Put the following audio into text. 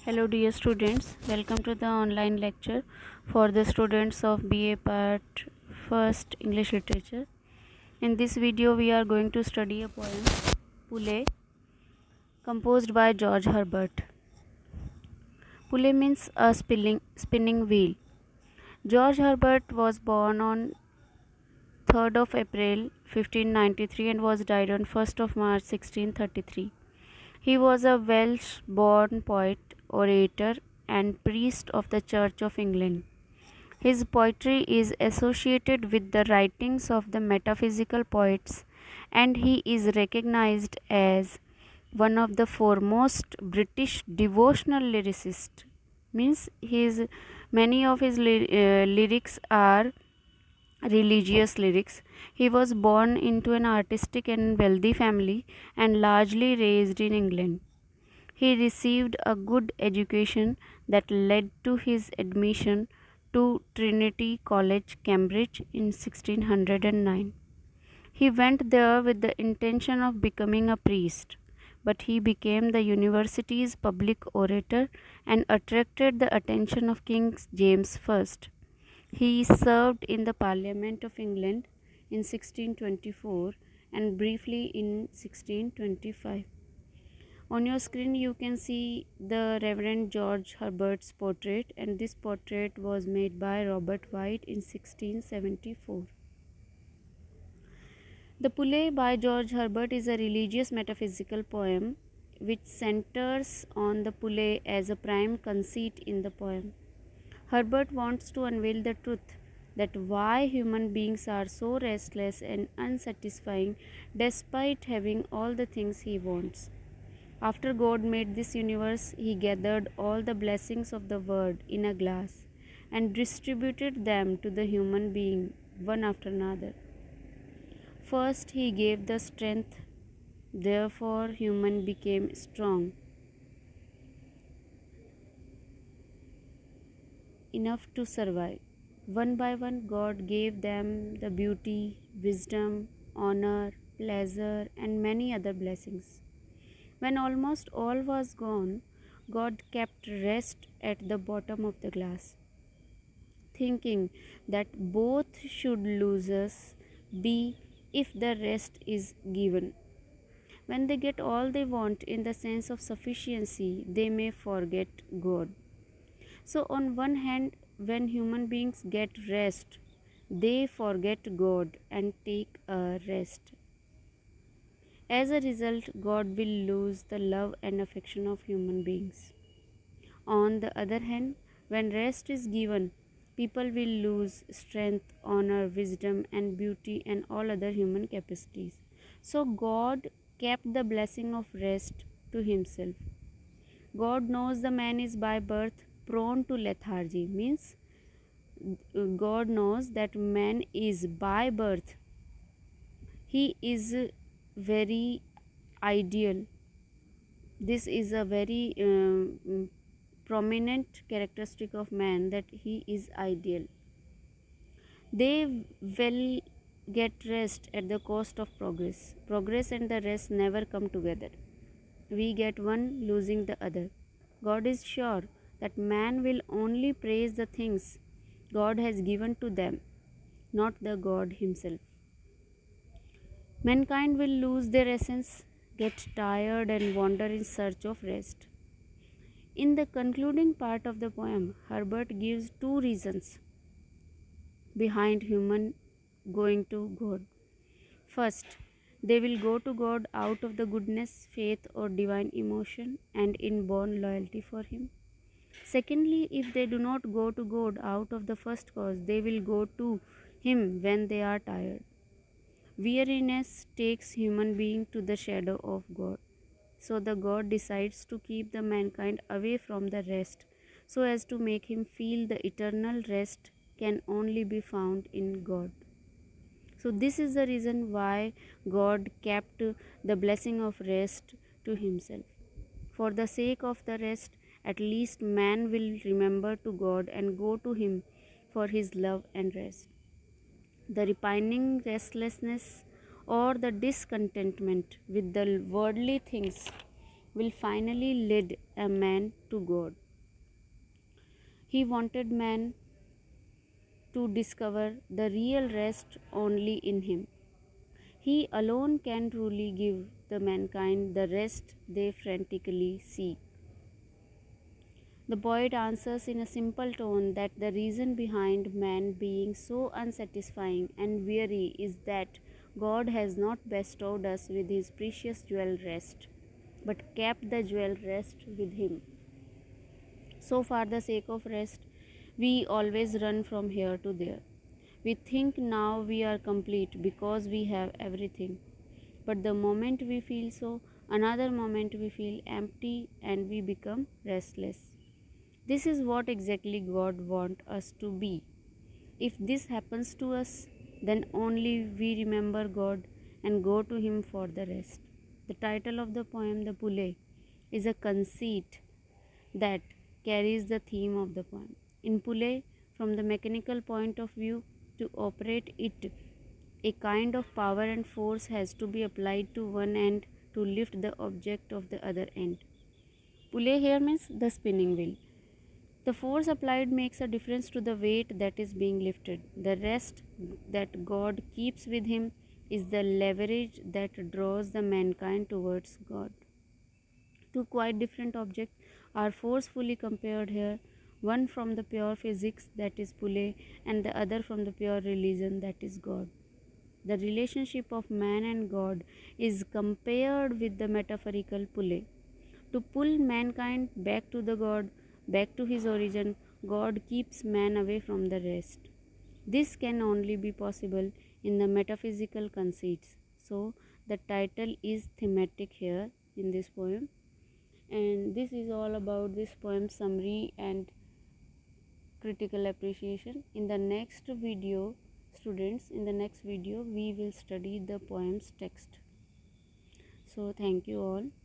Hello dear students, welcome to the online lecture for the students of BA Part 1st English Literature. In this video we are going to study a poem Pule composed by George Herbert. Pule means a spinning wheel. George Herbert was born on 3rd of April 1593 and was died on 1st of March 1633. He was a Welsh-born poet, orator, and priest of the Church of England. His poetry is associated with the writings of the metaphysical poets, and he is recognized as one of the foremost British devotional lyricists. Means many of his lyrics are religious lyrics. He was born into an artistic and wealthy family and largely raised in England. He received a good education that led to his admission to Trinity College, Cambridge in 1609. He went there with the intention of becoming a priest, but he became the university's public orator and attracted the attention of King James I. He served in the Parliament of England in 1624 and briefly in 1625. On your screen you can see the Reverend George Herbert's portrait, and this portrait was made by Robert White in 1674. The Pule by George Herbert is a religious metaphysical poem which centers on the Pule as a prime conceit in the poem. Herbert wants to unveil the truth that why human beings are so restless and unsatisfying despite having all the things he wants. After God made this universe, he gathered all the blessings of the world in a glass and distributed them to the human being one after another. First, he gave the strength, therefore, human became strong enough to survive. One by one, God gave them the beauty, wisdom, honor, pleasure, and many other blessings. When almost all was gone, God kept rest at the bottom of the glass, thinking that both should losers be if the rest is given. When they get all they want in the sense of sufficiency, they may forget God. So, on one hand, when human beings get rest, they forget God and take a rest. As a result, God will lose the love and affection of human beings. On the other hand, when rest is given, people will lose strength, honor, wisdom, and beauty, and all other human capacities. So, God kept the blessing of rest to Himself. God knows the man is by birth prone to lethargy, means God knows that man is by birth, he is very ideal. This is a very prominent characteristic of man, that he is ideal. They will get rest at the cost of progress. Progress and the rest never come together. We get one losing the other. God is sure that man will only praise the things God has given to them, not the God himself. Mankind will lose their essence, get tired, and wander in search of rest. In the concluding part of the poem, Herbert gives two reasons behind human going to God. First, they will go to God out of the goodness, faith, or divine emotion and inborn loyalty for Him. Secondly, if they do not go to God out of the first cause, they will go to Him when they are tired. Weariness takes human being to the shadow of God. So the God decides to keep the mankind away from the rest, so as to make him feel the eternal rest can only be found in God. So this is the reason why God kept the blessing of rest to himself. For the sake of the rest, at least man will remember to God and go to him for his love and rest. The repining restlessness or the discontentment with the worldly things will finally lead a man to God. He wanted man to discover the real rest only in him. He alone can truly give the mankind the rest they frantically seek. The poet answers in a simple tone that the reason behind man being so unsatisfying and weary is that God has not bestowed us with his precious jewel rest, but kept the jewel rest with him. So, for the sake of rest, we always run from here to there. We think now we are complete because we have everything. But the moment we feel so, another moment we feel empty and we become restless. This is what exactly God wants us to be. If this happens to us, then only we remember God and go to Him for the rest. The title of the poem, The Pule, is a conceit that carries the theme of the poem. In Pule, from the mechanical point of view, to operate it, a kind of power and force has to be applied to one end to lift the object of the other end. Pule here means the spinning wheel. The force applied makes a difference to the weight that is being lifted. The rest that God keeps with him is the leverage that draws the mankind towards God. Two quite different objects are forcefully compared here, one from the pure physics, that is Pule, and the other from the pure religion, that is God. The relationship of man and God is compared with the metaphorical Pule. To pull mankind back to the God, back to his origin, God keeps man away from the rest. This can only be possible in the metaphysical conceits. So, the title is thematic here in this poem, and this is all about this poem summary and critical appreciation. In the next video, students, in the next video we will study the poem's text. So thank you all.